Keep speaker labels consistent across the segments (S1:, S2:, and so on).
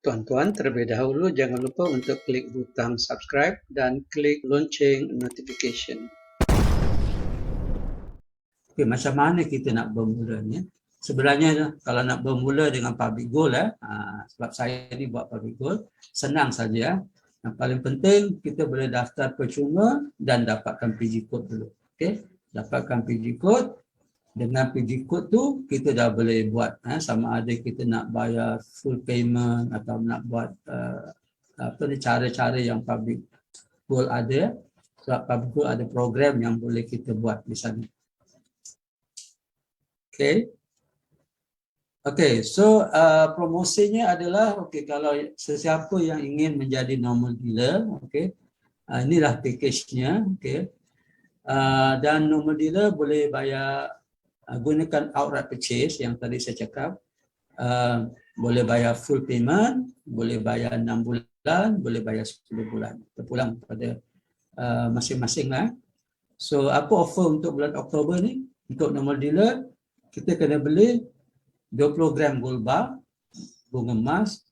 S1: Tuan-tuan, terlebih dahulu jangan lupa untuk klik butang subscribe dan klik lonceng notification. Okay, macam mana kita nak bermula ni? Sebenarnya kalau nak bermula dengan public goal, sebab saya ni buat public goal, senang saja. Yang paling penting kita boleh daftar percuma dan dapatkan PG code dulu. Okay? Dapatkan PG code. Dengan PG code tu kita dah boleh buat sama ada kita nak bayar full payment atau nak buat cara-cara yang public goal ada. Sebab public goal ada program yang boleh kita buat di sana. Okay, so promosinya adalah kalau sesiapa yang ingin menjadi normal dealer, inilah package-nya, dan normal dealer boleh bayar gunakan outright purchase yang tadi saya cakap, boleh bayar full payment, boleh bayar 6 bulan, boleh bayar 10 bulan, terpulang pada masing-masing lah. So apa offer untuk bulan Oktober ni? Untuk normal dealer kita kena beli 20 gram gold bar bunga emas,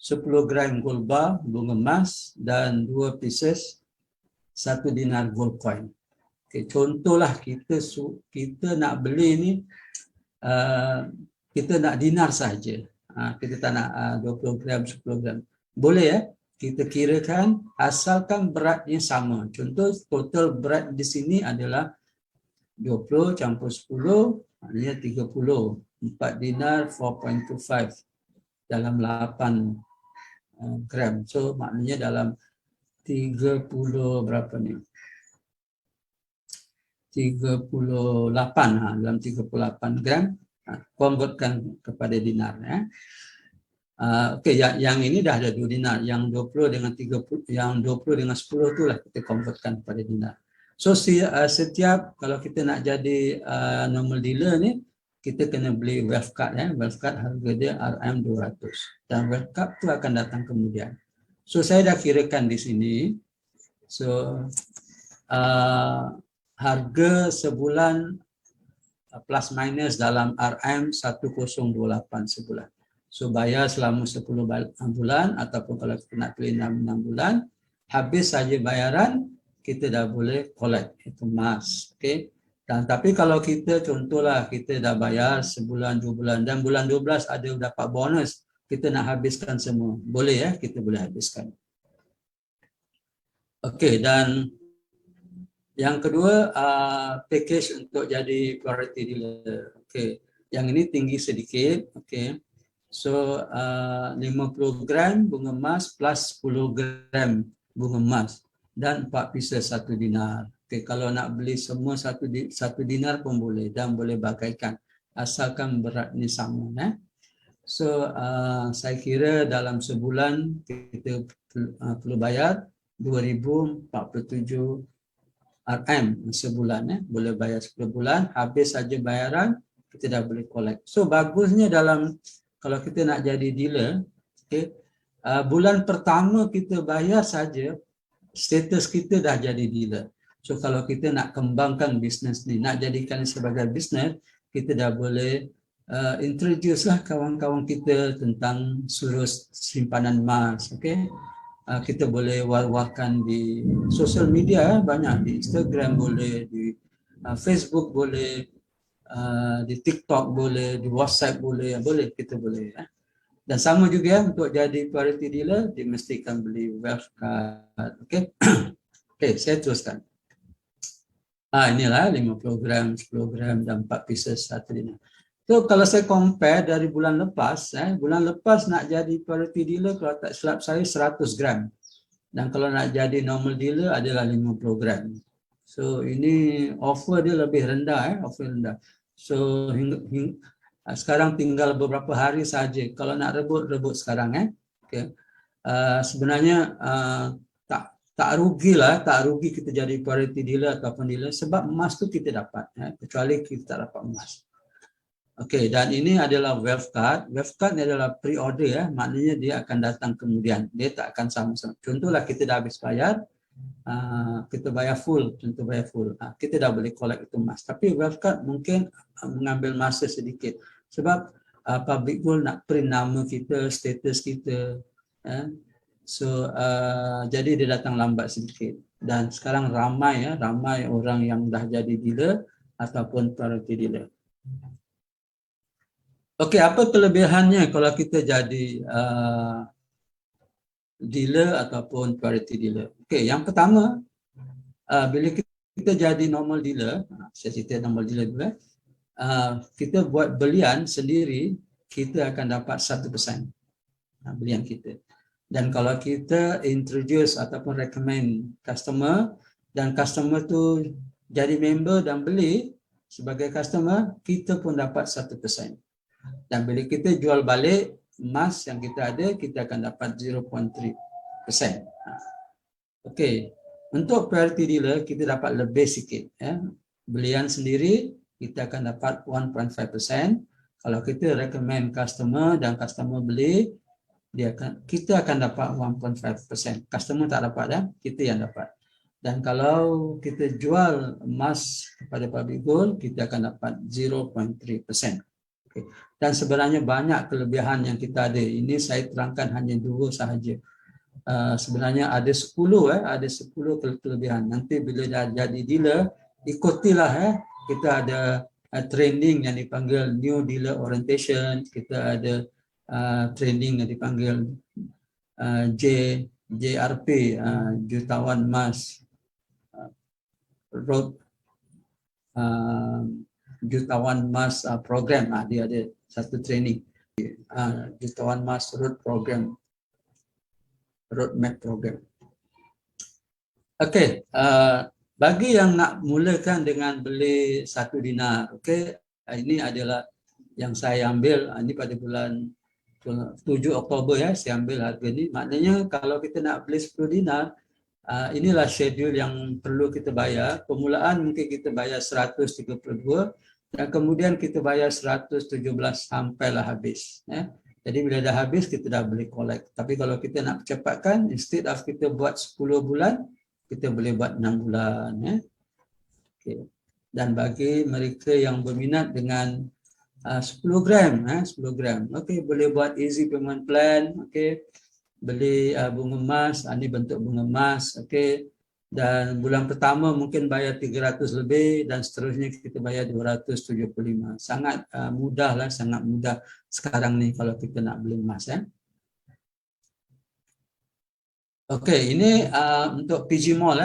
S1: 10 gram gold bar bunga emas dan 2 pieces 1 dinar gold coin. Contohlah kita nak beli ni kita nak dinar saja. Kita tak nak 20 gram, 10 gram. Boleh kita kirakan asalkan beratnya sama. Contoh total berat di sini adalah 20 campur 10, maknanya 30. 4 dinar 4.25 dalam 8 gram. So maknanya dalam 30 berapa ni? 38 dalam 38 gram, convertkan kepada dinar yang ini dah ada 2 dinar, yang 20 dengan 30, yang 20 dengan 10 itulah kita convertkan kepada dinar. So setiap kalau kita nak jadi normal dealer ni, kita kena beli wealth card. Wealth card harga dia RM200 dan wealth card tu akan datang kemudian. So saya dah kirakan di sini. So harga sebulan plus minus dalam RM1028 sebulan. So bayar selama 10 bulan ataupun kalau kita nak pilih 6 bulan, habis saja bayaran kita dah boleh collect itu emas. Dan tapi kalau kita contohlah kita dah bayar sebulan 2 bulan dan bulan 12 ada dapat bonus, kita nak habiskan semua. Boleh kita boleh habiskan. Dan yang kedua package untuk jadi priority dealer. Yang ini tinggi sedikit. So 50 gram bunga emas plus 10 gram bunga emas dan 4 pieces 1 dinar. Kalau nak beli semua 1 dinar pun boleh dan boleh bagaikan asalkan beratnya sama. So saya kira dalam sebulan kita perlu bayar 2047 RM sebulan. Boleh bayar 10 bulan, habis saja bayaran kita dah boleh collect. So bagusnya dalam kalau kita nak jadi dealer, bulan pertama kita bayar saja status kita dah jadi dealer. So kalau kita nak kembangkan bisnes ni, nak jadikan sebagai bisnes, kita dah boleh introduce lah kawan-kawan kita tentang surus simpanan emas. Kita boleh war-warkan di sosial media, banyak di Instagram boleh, di Facebook boleh, di TikTok boleh, di WhatsApp boleh, kita boleh. Dan sama juga untuk jadi priority dealer, dimestikan beli wealth card. Saya teruskan. Inilah 50 gram, 10 gram dan 4 pieces 1 dinar. So kalau saya compare dari bulan lepas, bulan lepas nak jadi priority dealer kalau tak silap saya 100 gram. Dan kalau nak jadi normal dealer adalah 50 gram. So ini offer dia lebih rendah, offer rendah. So sekarang tinggal beberapa hari saja. Kalau nak rebut sekarang. Sebenarnya tak rugi kita jadi priority dealer ataupun dealer sebab emas tu kita dapat, kecuali kita tak dapat emas. Dan ini adalah wealth card. Wealth card ni adalah pre-order, maknanya dia akan datang kemudian. Dia tak akan sama-sama. Contohlah kita dah habis bayar, kita bayar full, kita dah boleh collect itu emas. Tapi wealth card mungkin mengambil masa sedikit sebab public goal nak print nama kita, status kita. So jadi dia datang lambat sedikit. Dan sekarang ramai orang yang dah jadi dealer ataupun priority dealer. Okey, apa kelebihannya kalau kita jadi dealer ataupun priority dealer? Okey, yang pertama, bila kita jadi normal dealer, saya cerita normal dealer dulu, kita buat belian sendiri, kita akan dapat 1% belian kita. Dan kalau kita introduce ataupun recommend customer, dan customer tu jadi member dan beli sebagai customer, kita pun dapat 1%. Dan bila kita jual balik emas yang kita ada, kita akan dapat 0.3%. Okey, untuk priority dealer kita dapat lebih sikit. Belian sendiri kita akan dapat 1.5%. Kalau kita recommend customer dan customer beli, kita akan dapat 1.5%. Customer tak dapat, kita yang dapat. Dan kalau kita jual emas kepada public gold, kita akan dapat 0.3%. Okay. Dan sebenarnya banyak kelebihan yang kita ada. Ini saya terangkan hanya 2 sahaja. Sebenarnya ada 10 ada 10 kelebihan. Nanti bila dah jadi dealer, ikutilah kita ada training yang dipanggil New Dealer Orientation, kita ada training yang dipanggil JRP, Jutawan Emas Road Jutawan Emas program. Dia ada satu training, Jutawan Emas Road Program, Roadmap Program. Okey, bagi yang nak mulakan dengan beli 1 dinar, okey, ini adalah yang saya ambil, ini pada bulan 7 Oktober saya ambil harga ni. Maknanya kalau kita nak beli 10 dinar, inilah schedule yang perlu kita bayar. Permulaan mungkin kita bayar 132, dan kemudian kita bayar 117 sampailah habis. Jadi bila dah habis, kita dah boleh collect. Tapi kalau kita nak percepatkan, instead of kita buat 10 bulan, kita boleh buat 6 bulan. Okay. Dan bagi mereka yang berminat dengan 10 gram, 10 gram. Okey, boleh buat easy payment plan. Okey, beli bunga emas, ini bentuk bunga emas. Okey, dan bulan pertama mungkin bayar 300 lebih dan seterusnya kita bayar 275. Sangat mudah lah, sangat mudah sekarang ni kalau kita nak beli emas. Okey, ini untuk PG Mall.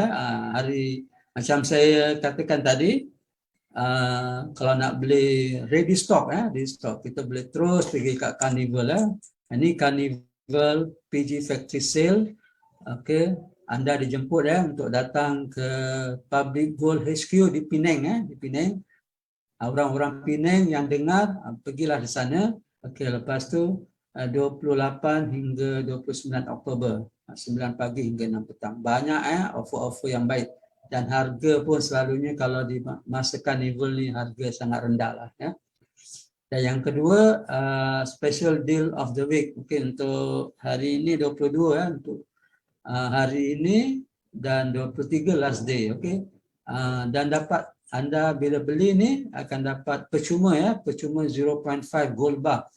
S1: Hari macam saya katakan tadi, kalau nak beli ready stock, ready stock, kita boleh terus pergi kat Carnival. Ini Carnival PG Factory Sale. Okey, anda dijemput untuk datang ke Public Gold HQ di Penang. Di Penang, orang-orang Penang yang dengar, pergilah di sana. Okey, lepas tu 28 hingga 29 Oktober, 9 pagi hingga 6 petang. Banyak offer-offer yang baik. Dan harga pun selalunya kalau di masa Carnival ni harga sangat rendah lah. Dan yang kedua, special deal of the week. Mungkin untuk hari ini 22 untuk hari ini, dan 23 last day. Okey, dan dapat anda bila beli ni akan dapat percuma percuma 0.5 gold bar.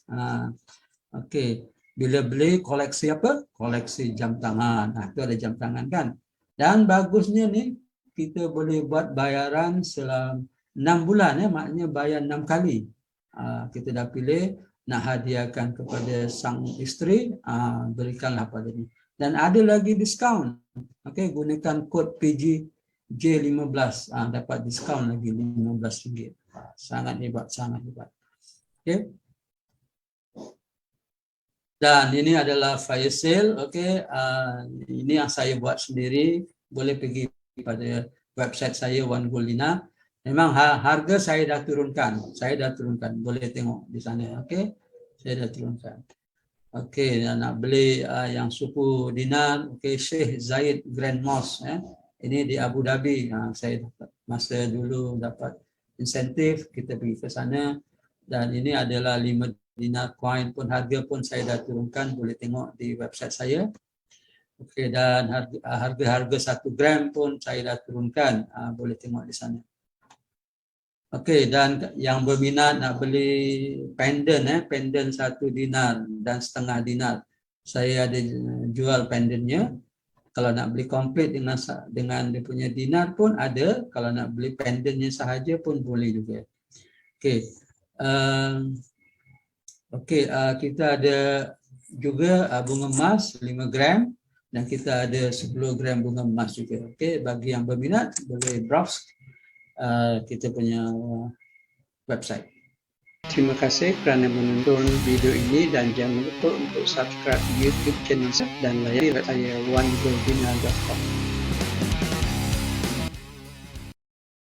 S1: Okey, bila beli koleksi apa? Koleksi jam tangan. Itu ada jam tangan kan. Dan bagusnya ni kita boleh buat bayaran selama 6 bulan, maknanya bayar 6 kali. Kita dah pilih nak hadiahkan kepada sang isteri, berikanlah pada ni. Dan ada lagi diskaun. Okey, gunakan kod PGJ15, dapat diskaun lagi RM15. Sangat hebat, sangat hebat. Okey. Dan ini adalah fire sale. Okey, ini yang saya buat sendiri. Boleh pergi pada website saya One Gold Lina. Memang harga saya dah turunkan. Boleh tengok di sana. Okey, saya dah turunkan. Okey, nak beli yang suku dinar, okey, Sheikh Zayed Grand Mosque. Ini di Abu Dhabi. Saya dapat, masa dulu dapat insentif, kita pergi ke sana. Dan ini adalah 5 dinar coin pun, harga pun saya dah turunkan, boleh tengok di website saya. Okey, dan harga-harga 1 gram pun saya dah turunkan, boleh tengok di sana. Okey, dan yang berminat nak beli pendant pendant 1 dinar dan setengah dinar. Saya ada jual pendantnya. Kalau nak beli komplit dengan dia punya dinar pun ada. Kalau nak beli pendantnya sahaja pun boleh juga. Okey. Kita ada juga bunga emas 5 gram dan kita ada 10 gram bunga emas juga. Okey, bagi yang berminat boleh browse kita punya website. Terima kasih kerana menonton video ini dan jangan lupa untuk subscribe YouTube channel saya dan layari website saya onegoldinar.com.